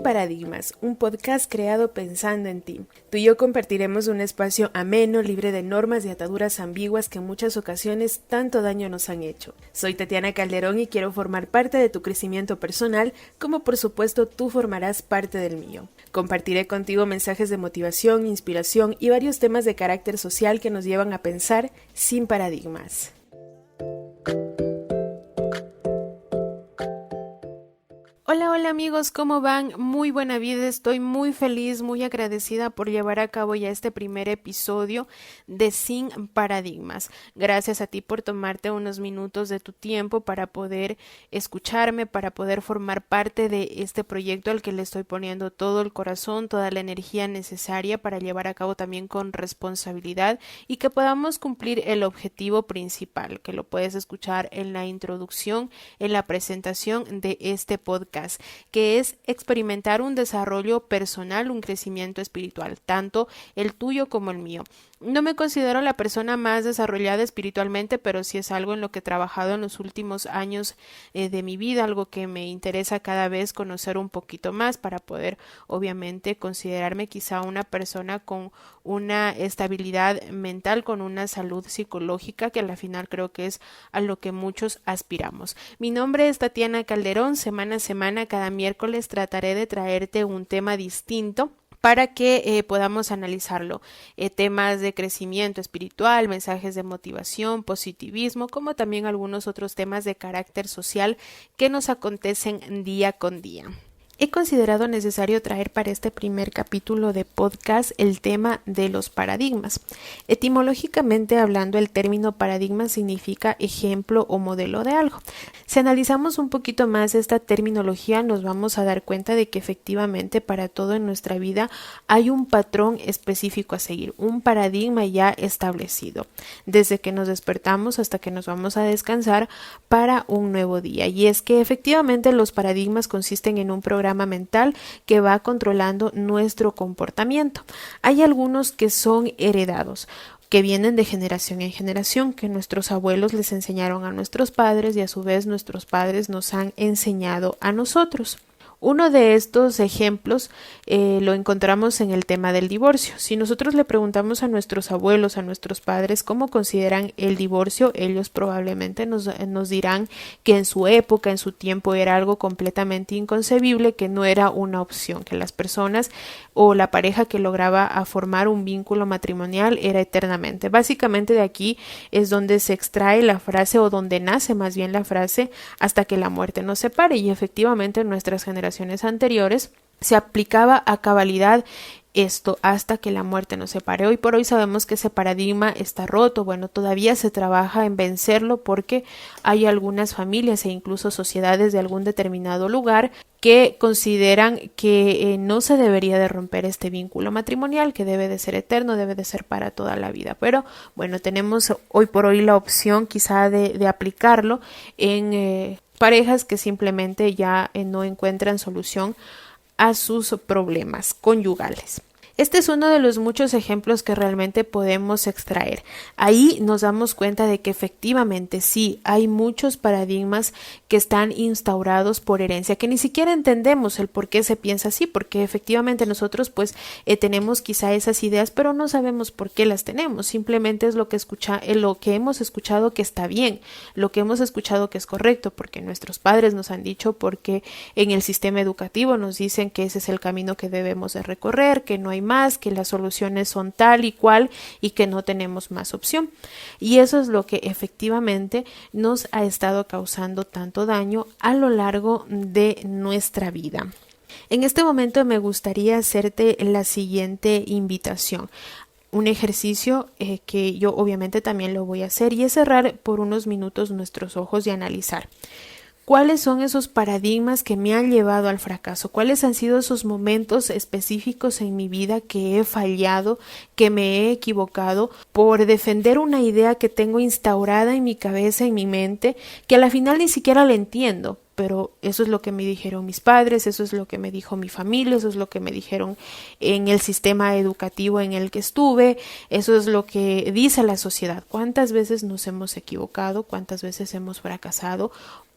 Paradigmas, un podcast creado pensando en ti. Tú y yo compartiremos un espacio ameno, libre de normas y ataduras ambiguas que en muchas ocasiones tanto daño nos han hecho. Soy Tatiana Calderón y quiero formar parte de tu crecimiento personal, como por supuesto tú formarás parte del mío. Compartiré contigo mensajes de motivación, inspiración y varios temas de carácter social que nos llevan a pensar sin paradigmas. Hola amigos, ¿cómo van? Muy buena vida, estoy muy feliz, muy agradecida por llevar a cabo ya este primer episodio de Sin Paradigmas. Gracias a ti por tomarte unos minutos de tu tiempo para poder escucharme, para poder formar parte de este proyecto al que le estoy poniendo todo el corazón, toda la energía necesaria para llevar a cabo también con responsabilidad y que podamos cumplir el objetivo principal, que lo puedes escuchar en la introducción, en la presentación de este podcast, que es experimentar un desarrollo personal, un crecimiento espiritual, tanto el tuyo como el mío. No me considero la persona más desarrollada espiritualmente, pero sí es algo en lo que he trabajado en los últimos años de mi vida, algo que me interesa cada vez conocer un poquito más para poder, obviamente, considerarme quizá una persona con una estabilidad mental, con una salud psicológica, que al final creo que es a lo que muchos aspiramos. Mi nombre es Tatiana Calderón. Semana a semana, cada miércoles trataré de traerte un tema distinto para que podamos analizarlo. Temas de crecimiento espiritual, mensajes de motivación, positivismo, como también algunos otros temas de carácter social que nos acontecen día con día. He considerado necesario traer para este primer capítulo de podcast el tema de los paradigmas. Etimológicamente hablando, el término paradigma significa ejemplo o modelo de algo. Si analizamos un poquito más esta terminología, nos vamos a dar cuenta de que efectivamente para todo en nuestra vida hay un patrón específico a seguir, un paradigma ya establecido, desde que nos despertamos hasta que nos vamos a descansar para un nuevo día. Y es que efectivamente los paradigmas consisten en un programa mental que va controlando nuestro comportamiento. Hay algunos que son heredados, que vienen de generación en generación, que nuestros abuelos les enseñaron a nuestros padres y a su vez nuestros padres nos han enseñado a nosotros. Uno de estos ejemplos lo encontramos en el tema del divorcio. Si nosotros le preguntamos a nuestros abuelos, a nuestros padres cómo consideran el divorcio, ellos probablemente nos dirán que en su época, en su tiempo, era algo completamente inconcebible, que no era una opción, que las personas o la pareja que lograba a formar un vínculo matrimonial era eternamente. Básicamente de aquí es donde se extrae la frase, o donde nace más bien la frase, hasta que la muerte nos separe, y efectivamente en nuestras generaciones anteriores se aplicaba a cabalidad esto, hasta que la muerte nos separe. Hoy por hoy sabemos que ese paradigma está roto. Bueno, todavía se trabaja en vencerlo porque hay algunas familias e incluso sociedades de algún determinado lugar que consideran que no se debería de romper este vínculo matrimonial, que debe de ser eterno, debe de ser para toda la vida. Pero bueno, tenemos hoy por hoy la opción quizá de aplicarlo en parejas que simplemente ya no encuentran solución a sus problemas conyugales. Este es uno de los muchos ejemplos que realmente podemos extraer. Ahí nos damos cuenta de que efectivamente sí, hay muchos paradigmas que están instaurados por herencia, que ni siquiera entendemos el por qué se piensa así, porque efectivamente nosotros tenemos quizá esas ideas, pero no sabemos por qué las tenemos. Simplemente es lo que hemos escuchado que está bien, lo que hemos escuchado que es correcto, porque nuestros padres nos han dicho, porque en el sistema educativo nos dicen que ese es el camino que debemos de recorrer, que no hay más, que las soluciones son tal y cual y que no tenemos más opción. Y eso es lo que efectivamente nos ha estado causando tanto daño a lo largo de nuestra vida. En este momento me gustaría hacerte la siguiente invitación. Un ejercicio que yo obviamente también lo voy a hacer, y es cerrar por unos minutos nuestros ojos y analizar ¿cuáles son esos paradigmas que me han llevado al fracaso? ¿Cuáles han sido esos momentos específicos en mi vida que he fallado, que me he equivocado por defender una idea que tengo instaurada en mi cabeza, en mi mente, que a la final ni siquiera la entiendo? Pero eso es lo que me dijeron mis padres, eso es lo que me dijo mi familia, eso es lo que me dijeron en el sistema educativo en el que estuve, eso es lo que dice la sociedad. ¿Cuántas veces nos hemos equivocado? ¿Cuántas veces hemos fracasado?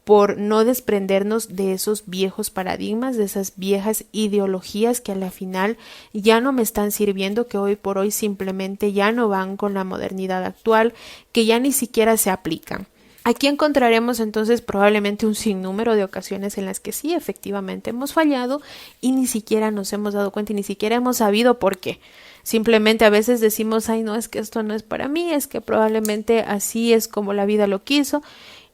por no desprendernos de esos viejos paradigmas, de esas viejas ideologías que a la final ya no me están sirviendo, que hoy por hoy simplemente ya no van con la modernidad actual, que ya ni siquiera se aplican. Aquí encontraremos entonces probablemente un sinnúmero de ocasiones en las que sí, efectivamente hemos fallado y ni siquiera nos hemos dado cuenta y ni siquiera hemos sabido por qué. Simplemente a veces decimos, ay no, es que esto no es para mí, es que probablemente así es como la vida lo quiso,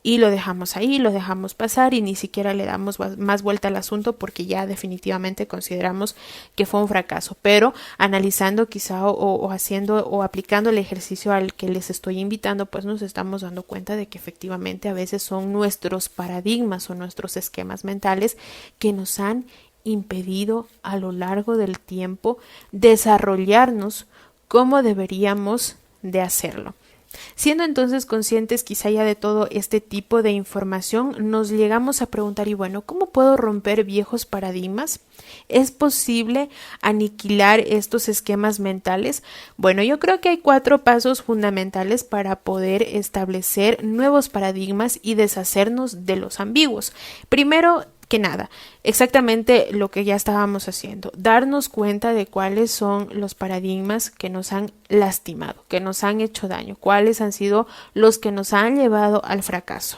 y lo dejamos ahí, lo dejamos pasar y ni siquiera le damos más vuelta al asunto porque ya definitivamente consideramos que fue un fracaso. Pero analizando quizá o haciendo o aplicando el ejercicio al que les estoy invitando, pues nos estamos dando cuenta de que efectivamente a veces son nuestros paradigmas o nuestros esquemas mentales que nos han impedido a lo largo del tiempo desarrollarnos como deberíamos de hacerlo. Siendo entonces conscientes quizá ya de todo este tipo de información, nos llegamos a preguntar, y bueno, ¿cómo puedo romper viejos paradigmas? ¿Es posible aniquilar estos esquemas mentales? Bueno, yo creo que hay 4 pasos fundamentales para poder establecer nuevos paradigmas y deshacernos de los ambiguos. Primero que nada, exactamente lo que ya estábamos haciendo, darnos cuenta de cuáles son los paradigmas que nos han lastimado, que nos han hecho daño, cuáles han sido los que nos han llevado al fracaso.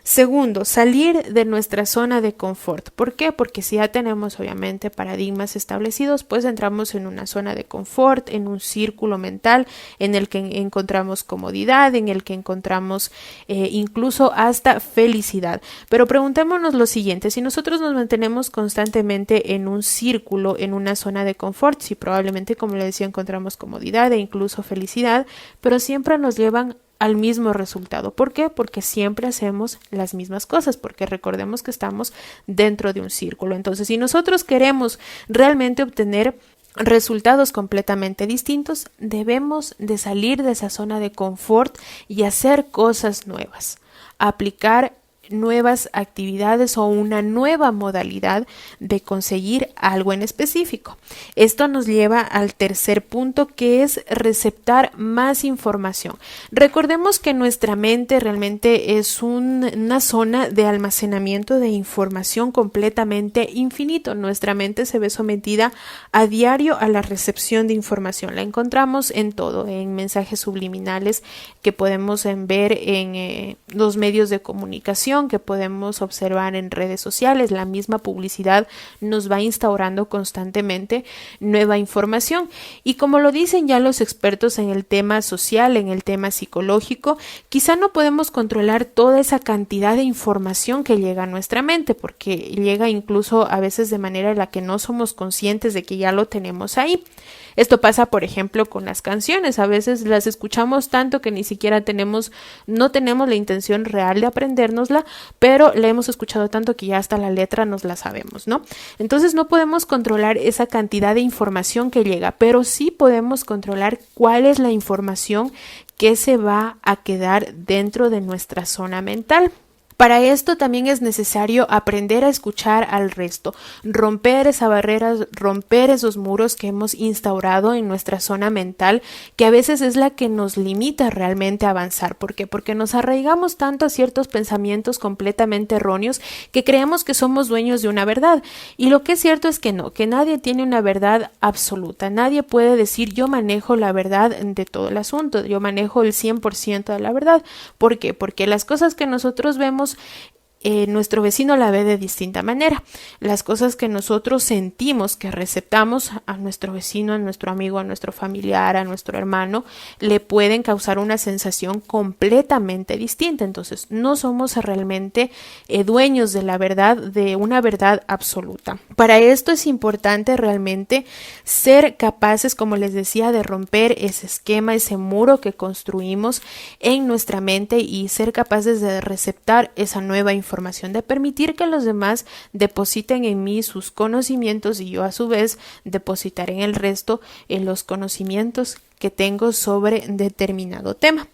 Segundo, salir de nuestra zona de confort. ¿Por qué? Porque si ya tenemos obviamente paradigmas establecidos, pues entramos en una zona de confort, en un círculo mental en el que encontramos comodidad, en el que encontramos incluso hasta felicidad. Pero preguntémonos lo siguiente, si nosotros nos mantenemos constantemente en un círculo, en una zona de confort, si probablemente, como le decía, encontramos comodidad e incluso felicidad, pero siempre nos llevan al mismo resultado. ¿Por qué? Porque siempre hacemos las mismas cosas, porque recordemos que estamos dentro de un círculo. Entonces, si nosotros queremos realmente obtener resultados completamente distintos, debemos de salir de esa zona de confort y hacer cosas nuevas, aplicar nuevas actividades o una nueva modalidad de conseguir algo en específico. Esto nos lleva al tercer punto, que es receptar más información. Recordemos que nuestra mente realmente es una zona de almacenamiento de información completamente infinito. Nuestra mente se ve sometida a diario a la recepción de información. La encontramos en todo, en mensajes subliminales que podemos ver en los medios de comunicación, que podemos observar en redes sociales. La misma publicidad nos va instaurando constantemente nueva información, y como lo dicen ya los expertos en el tema social, en el tema psicológico, quizá no podemos controlar toda esa cantidad de información que llega a nuestra mente, porque llega incluso a veces de manera en la que no somos conscientes de que ya lo tenemos ahí. Esto pasa, por ejemplo, con las canciones. A veces las escuchamos tanto que ni siquiera no tenemos la intención real de aprendérnosla, pero la hemos escuchado tanto que ya hasta la letra nos la sabemos, ¿no? Entonces no podemos controlar esa cantidad de información que llega, pero sí podemos controlar cuál es la información que se va a quedar dentro de nuestra zona mental. Para esto también es necesario aprender a escuchar al resto, romper esa barrera, romper esos muros que hemos instaurado en nuestra zona mental, que a veces es la que nos limita realmente a avanzar. ¿Por qué? Porque nos arraigamos tanto a ciertos pensamientos completamente erróneos que creemos que somos dueños de una verdad. Y lo que es cierto es que no, que nadie tiene una verdad absoluta. Nadie puede decir yo manejo la verdad de todo el asunto, yo manejo el 100% de la verdad. ¿Por qué? Porque las cosas que nosotros vemos, nuestro vecino la ve de distinta manera. Las cosas que nosotros sentimos, que receptamos a nuestro vecino, a nuestro amigo, a nuestro familiar, a nuestro hermano, le pueden causar una sensación completamente distinta. Entonces, no somos realmente dueños de la verdad, de una verdad absoluta. Para esto es importante realmente ser capaces, como les decía, de romper ese esquema, ese muro que construimos en nuestra mente y ser capaces de receptar esa nueva información, de permitir que los demás depositen en mí sus conocimientos y yo a su vez depositar en el resto los conocimientos que tengo sobre determinado tema.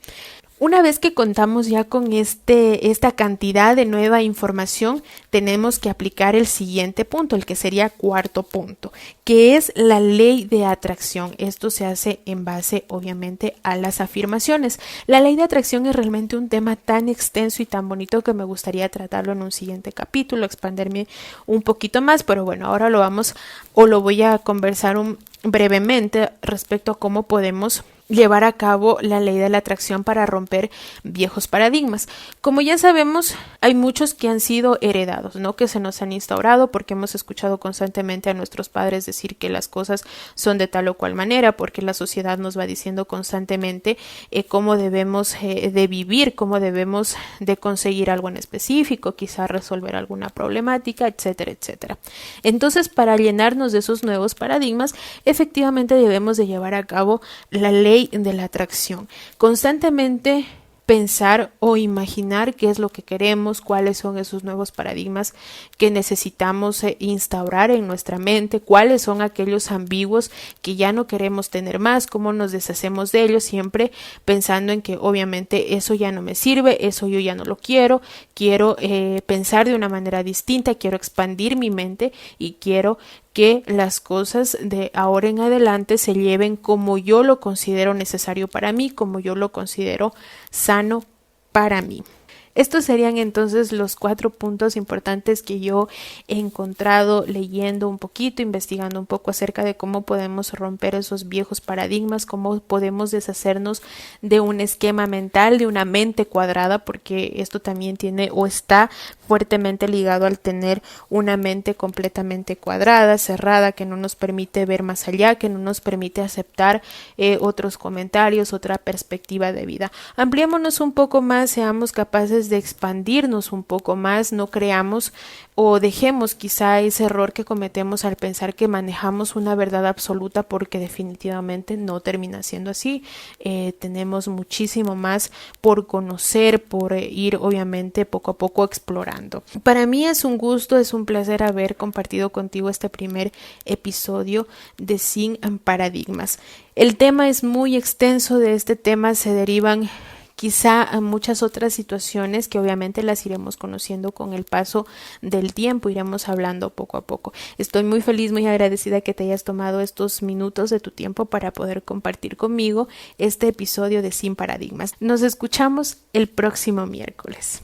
Una vez que contamos ya con esta cantidad de nueva información, tenemos que aplicar el siguiente punto, el que sería cuarto punto, que es la ley de atracción. Esto se hace en base, obviamente, a las afirmaciones. La ley de atracción es realmente un tema tan extenso y tan bonito que me gustaría tratarlo en un siguiente capítulo, expandirme un poquito más, pero bueno, ahora lo voy a conversar brevemente respecto a cómo podemos llevar a cabo la ley de la atracción para romper viejos paradigmas. Como ya sabemos, hay muchos que han sido heredados, ¿no? Que se nos han instaurado porque hemos escuchado constantemente a nuestros padres decir que las cosas son de tal o cual manera, porque la sociedad nos va diciendo constantemente cómo debemos de vivir, cómo debemos de conseguir algo en específico, quizá resolver alguna problemática, etcétera, etcétera. Entonces, para llenarnos de esos nuevos paradigmas, efectivamente debemos de llevar a cabo la ley de la atracción. Constantemente pensar o imaginar qué es lo que queremos, cuáles son esos nuevos paradigmas que necesitamos instaurar en nuestra mente, cuáles son aquellos ambiguos que ya no queremos tener más, cómo nos deshacemos de ellos, siempre pensando en que obviamente eso ya no me sirve, eso yo ya no lo quiero pensar de una manera distinta, quiero expandir mi mente y quiero que las cosas de ahora en adelante se lleven como yo lo considero necesario para mí, como yo lo considero sano para mí. Estos serían entonces los 4 puntos importantes que yo he encontrado leyendo un poquito, investigando un poco acerca de cómo podemos romper esos viejos paradigmas, cómo podemos deshacernos de un esquema mental, de una mente cuadrada, porque esto también tiene o está fuertemente ligado al tener una mente completamente cuadrada, cerrada, que no nos permite ver más allá, que no nos permite aceptar otros comentarios, otra perspectiva de vida. Ampliémonos un poco más, seamos capaces de expandirnos un poco más, no creamos o dejemos quizá ese error que cometemos al pensar que manejamos una verdad absoluta, porque definitivamente no termina siendo así. Tenemos muchísimo más por conocer, por ir obviamente poco a poco explorando. Para mí es un gusto, es un placer haber compartido contigo este primer episodio de Sin Paradigmas. El tema es muy extenso, de este tema se derivan quizá a muchas otras situaciones que obviamente las iremos conociendo con el paso del tiempo, iremos hablando poco a poco. Estoy muy feliz, muy agradecida que te hayas tomado estos minutos de tu tiempo para poder compartir conmigo este episodio de Sin Paradigmas. Nos escuchamos el próximo miércoles.